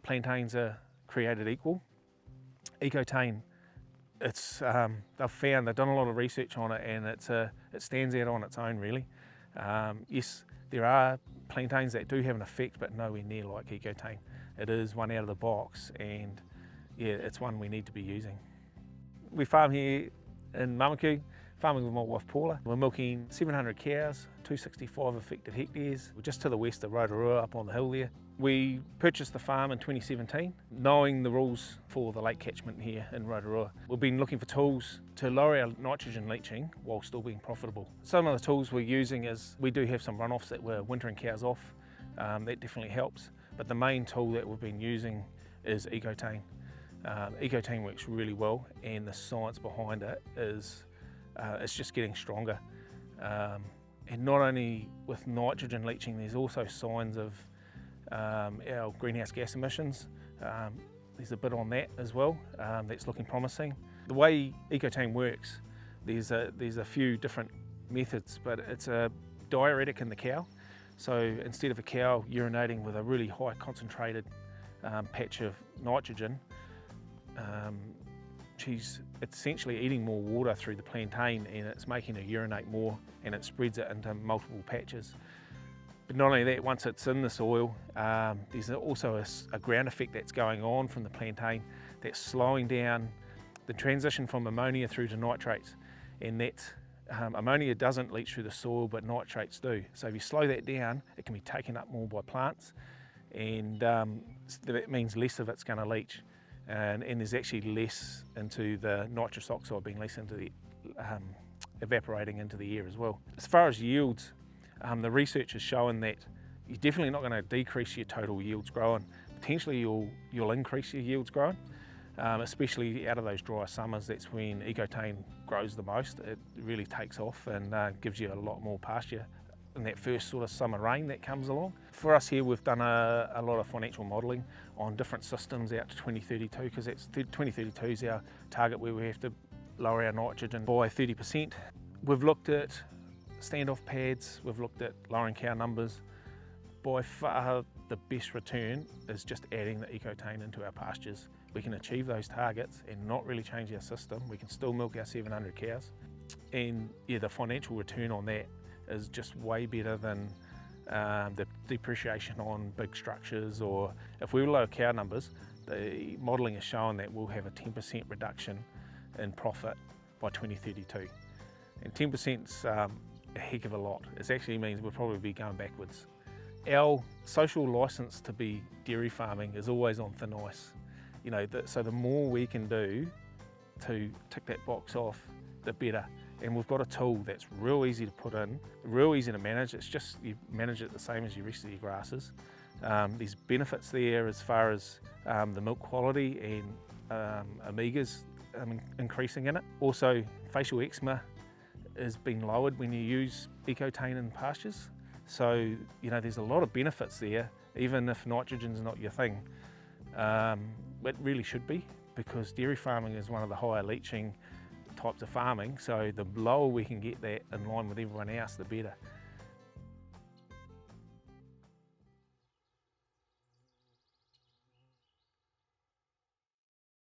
plantains are created equal. Ecotain, they've done a lot of research on it, and it stands out on its own really. Yes, there are plantains that do have an effect, but nowhere near like Ecotain. It is one out of the box, and yeah, it's one we need to be using. We farm here in Mamaku, farming with my wife Paula. We're milking 700 cows, 265 affected hectares. We're just to the west of Rotorua, up on the hill there. We purchased the farm in 2017, knowing the rules for the lake catchment here in Rotorua. We've been looking for tools to lower our nitrogen leaching while still being profitable. Some of the tools we're using is, we do have some runoffs that we're wintering cows off. That definitely helps. But the main tool that we've been using is Ecotain. Ecotain works really well, and the science behind it is it's just getting stronger. And not only with nitrogen leaching, there's also signs of our greenhouse gas emissions. There's a bit on that as well that's looking promising. The way Ecotain works, there's a few different methods, but it's a diuretic in the cow. So instead of a cow urinating with a really high concentrated patch of nitrogen, she's essentially eating more water through the plantain, and it's making her urinate more, and it spreads it into multiple patches. But not only that, once it's in the soil, there's also a ground effect that's going on from the plantain that's slowing down the transition from ammonia through to nitrates. And that ammonia doesn't leach through the soil, but nitrates do. So if you slow that down, it can be taken up more by plants, and that means less of it's going to leach. And there's actually less into the nitrous oxide being less into the evaporating into the air as well. As far as yields, the research has shown that you're definitely not going to decrease your total yields growing. Potentially you'll increase your yields growing, especially out of those dry summers. That's when Ecotain grows the most. It really takes off and gives you a lot more pasture in that first sort of summer rain that comes along. For us here, we've done a lot of financial modelling on different systems out to 2032, because 2032 is our target where we have to lower our nitrogen by 30%. We've looked at standoff pads, we've looked at lowering cow numbers. By far the best return is just adding the Ecotain into our pastures. We can achieve those targets and not really change our system. We can still milk our 700 cows. And yeah, the financial return on that is just way better than the depreciation on big structures. Or if we lower cow numbers, the modelling has shown that we'll have a 10% reduction in profit by 2032. And 10%'s a heck of a lot. It actually means we'll probably be going backwards. Our social licence to be dairy farming is always on thin ice. You know, so the more we can do to tick that box off, the better. And we've got a tool that's real easy to put in, real easy to manage. It's just you manage it the same as your rest of your grasses. There's benefits there as far as the milk quality and omegas increasing in it. Also, facial eczema has been lowered when you use Ecotain in pastures. So, you know, there's a lot of benefits there, even if nitrogen's not your thing. It really should be, because dairy farming is one of the higher leaching types of farming, so the lower we can get that in line with everyone else, the better.